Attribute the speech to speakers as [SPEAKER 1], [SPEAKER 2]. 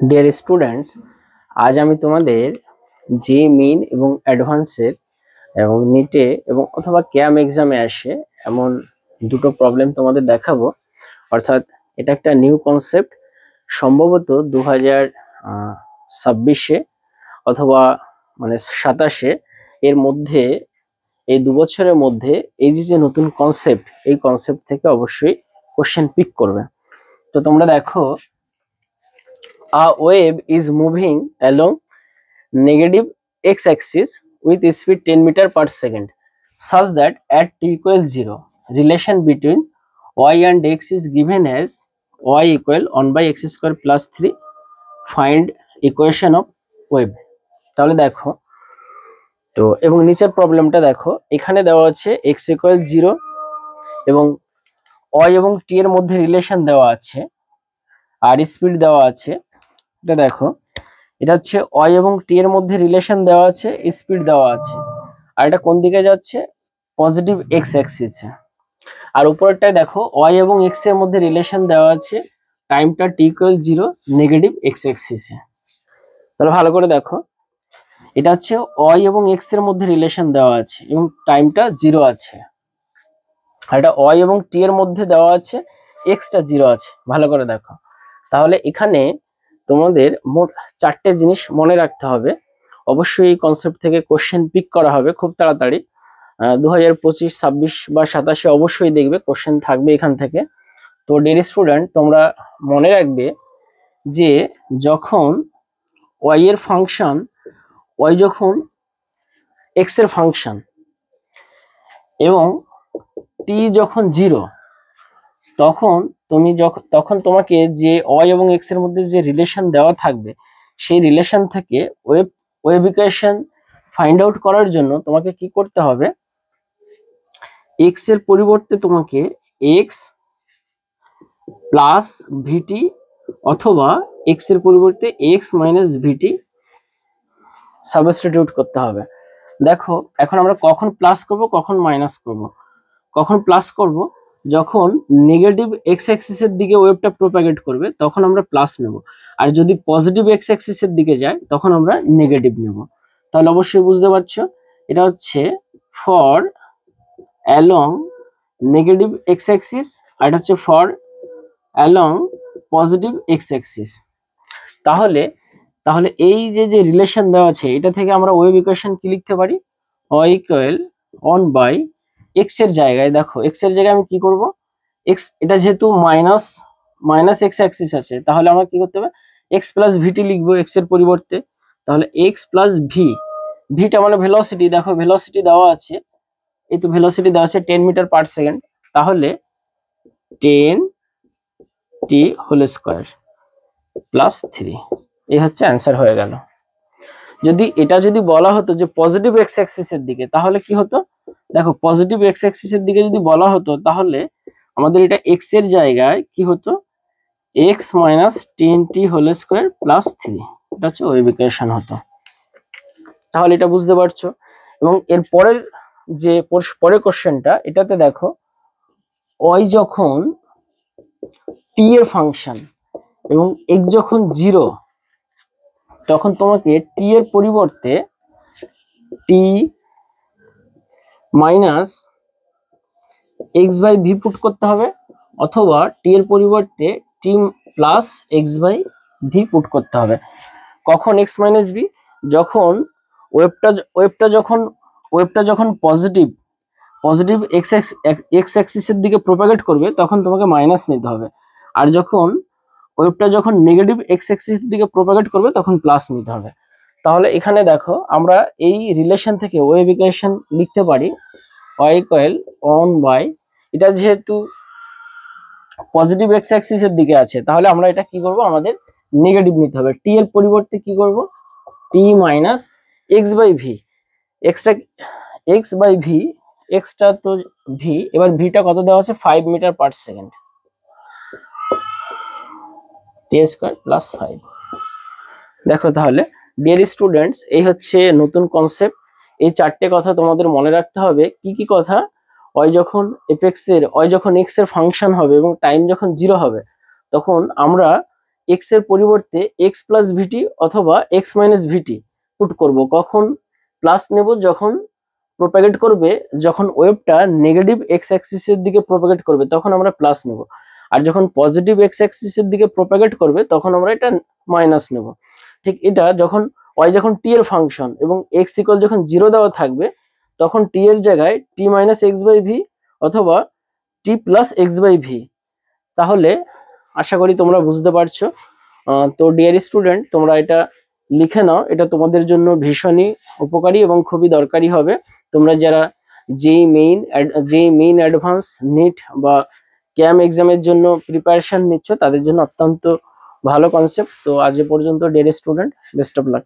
[SPEAKER 1] Dear students, আজ আমি তোমাদের যে মিন এবং অ্যাডভান্সের এবং নিটে এবং অথবা ক্যাম এক্সামে আসে এমন দুটো প্রবলেম তোমাদের দেখাবো। অর্থাৎ এটা একটা নিউ কনসেপ্ট, সম্ভবত 2026-এ অথবা মানে 27-এ এর মধ্যে, এই 2 বছরের মধ্যে এই যে নতুন কনসেপ্ট, এই কনসেপ্ট থেকে অবশ্যই কোশ্চেন পিক করবে। তো তোমরা দেখো, a wave is moving along negative x-axis with speed 10 meter per second such that at t equals 0 relation between y and x is given as y equal 1 by x square plus 3. Find equation of wave. তাহলে দেখো তো, এবং নিচের প্রবলেমটা দেখো, এখানে দেওয়া আছে x equal 0 এবং y এবং t এর মধ্যে রিলেশন দেওয়া আছে আর স্পিড দেওয়া আছে। এটা দেখো, এটা হচ্ছে y এবং t এর মধ্যে রিলেশন দেওয়া আছে, স্পিড দেওয়া আছে, আর এটা কোন দিকে যাচ্ছে? Positive x অ্যাক্সিসে। আর উপরেরটায় দেখো y এবং x এর মধ্যে রিলেশন দেওয়া আছে, টাইমটা t ইকুয়াল 0 নেগেটিভ এক্স অ্যাক্সিসে। তাহলে ভালো করে দেখো, এটা হচ্ছে y এবং x এর মধ্যে রিলেশন দেওয়া আছে এবং টাইমটা 0 আছে, আর এটা y এবং t এর মধ্যে দেওয়া আছে, x টা 0 আছে। ভালো করে দেখো, তাহলে এখানে তোমাদের মোট 4টে জিনিস মনে রাখতে হবে। অবশ্যই এই কনসেপ্ট থেকে কোশ্চেন পিক করা হবে খুব তাড়াতাড়ি। 2025, 26 বা 27-এ অবশ্যই দেখবে কোশ্চেন থাকবে এখান থেকে। তো ডিয়ার স্টুডেন্ট, তোমরা মনে রাখবে যে যখন y এর ফাংশন, y যখন x এর ফাংশন এবং t যখন 0, তখন তোমাকে যে y এবং x এর মধ্যে যে রিলেশন দেওয়া থাকবে, সেই রিলেশন থেকে ওয়েভ ইকুয়েশন ফাইন্ড আউট করার জন্য তোমাকে কি করতে হবে? x এর পরিবর্তে তোমাকে x প্লাস ভিটি অথবা x এর পরিবর্তে x মাইনাস ভিটি সাবস্টিটিউট করতে হবে। দেখো, এখন আমরা কখন প্লাস করব, কখন মাইনাস করব? কখন প্লাস করব? যখন নেগেটিভ এক্স অ্যাক্সিসের দিকে ওয়েভটা প্রোপাগেট করবে তখন আমরা প্লাস নেব, আর যদি পজিটিভ এক্স অ্যাক্সিসের দিকে যায় তখন আমরা নেগেটিভ নেব। তাহলে অবশ্যই বুঝতে পারছো, এটা হচ্ছে for along negative X axis, আর এটা হচ্ছে for along positive X axis. তাহলে এই যে রিলেশন দেওয়া আছে, এটা থেকে আমরা ওয়েভ ইকুয়েশন কি লিখতে পারি? y ইকুয়াল 1 বাই এক্স এর জায়গায়, দেখো এক্স এর জায়গায় আমি কি করব? এক্স, এটা যেহেতু মাইনাস এক্স অ্যাক্সিস আছে, তাহলে আমরা কি করতে হবে? এক্স প্লাস ভিটি লিখবো এক্স এর পরিবর্তে। তাহলে এক্স প্লাস ভি, ভিটা মানে ভেলোসিটি, দেখো ভেলোসিটি দেওয়া আছে, এই তো ভেলোসিটি দেওয়া আছে 10 মিটার পার সেকেন্ড। তাহলে 10 টি হোল স্কয়ার প্লাস 3, এই হচ্ছে অ্যান্সার হয়ে গেল। যদি বলা হতো যে পজিটিভ এক্স অ্যাক্সিসের দিকে, তাহলে কি হতো? দেখো, পজিটিভ এক্স অ্যাক্সিসের দিকে যদি বলা হতো, তাহলে আমাদের এটা এক্স এর জায়গায় কি হতো? X minus 10t whole square plus 3, এটা হচ্ছে ওয়েভ ইকুয়েশন হতো। তাহলে এটা বুঝতে পারছো। এবং এর পরের যে পরের কোশ্চেনটা, এটাতে দেখো y যখন t এর ফাংশন এবং x যখন 0, তখন তোমাকে t এর পরিবর্তে t minus x by v put করতে হবে, অথবা t এর পরিবর্তে t plus x by v put করতে হবে। কখন x মাইনাস ভি? যখন ওয়েভটা যখন পজিটিভ এক্স অ্যাক্সিসের দিকে প্রোপাগেট করবে, তখন তোমাকে মাইনাস নিতে হবে, আর ওয়েভটা যখন নেগেটিভ এক্স অ্যাক্সিসের দিকে প্রোপাগেট করবে তখন প্লাস নিতে হবে। তাহলে এখানে দেখো, আমরা এই রিলেশন থেকে ওয়েভ ইকুয়েশন লিখতে পারি y ইকুয়াল 1 বাই, এটা যেহেতু পজিটিভ এক্স অ্যাক্সিসের দিকে আছে, তাহলে আমরা এটা কি করব? আমাদের নেগেটিভ নিতে হবে। t এর পরিবর্তে কি করব? t minus x by v, x by v, এক্সটা তো ভি, এবার ভিটা কত দেওয়া আছে? 5 metre per second, t square plus 5। দেখো, তাহলে ডিয়ার স্টুডেন্টস, এই হচ্ছে নতুন কনসেপ্ট। এই 4টে কথা তোমাদের মনে রাখতে হবে। কি কি কথা? y যখন y যখন x এর ফাংশন হবে এবং টাইম যখন 0 হবে, তখন আমরা এক্স এর পরিবর্তে এক্স প্লাস ভিটি অথবা এক্স মাইনাস ভিটি পুট করব। কখন প্লাস নেব? যখন প্রোপাগেট করবে, যখন ওয়েভটা নেগেটিভ এক্স অ্যাক্সিসের দিকে প্রোপাগেট করবে তখন আমরা প্লাস নেব, আর যখন পজিটিভ এক্স অ্যাক্সিসের দিকে প্রোপাগেট করবে তখন আমরা এটা মাইনাস নেব। ঠিক এটা যখন ওয়াই যখন টি এর ফাংশন এবং এক্স ইকুয়াল যখন 0 দেওয়া থাকবে তখন টি এর জায়গায় টি মাইনাস এক্স বাই ভি অথবা টি প্লাস এক্স বাই ভি। তাহলে আশা করি তোমরা বুঝতে পারছো। তো ডিয়ার স্টুডেন্ট, তোমরা এটা লিখে নাও, এটা তোমাদের জন্য ভীষণই উপকারী এবং খুবই দরকারি হবে। তোমরা যারা যেই মেইন অ্যাডভান্স নিট বা ক্যাম এক্সামের জন্য প্রিপারেশন নিচ্ছ তাদের জন্য অত্যন্ত ভালো কনসেপ্ট। তো আজ এ পর্যন্ত dear student, best of luck.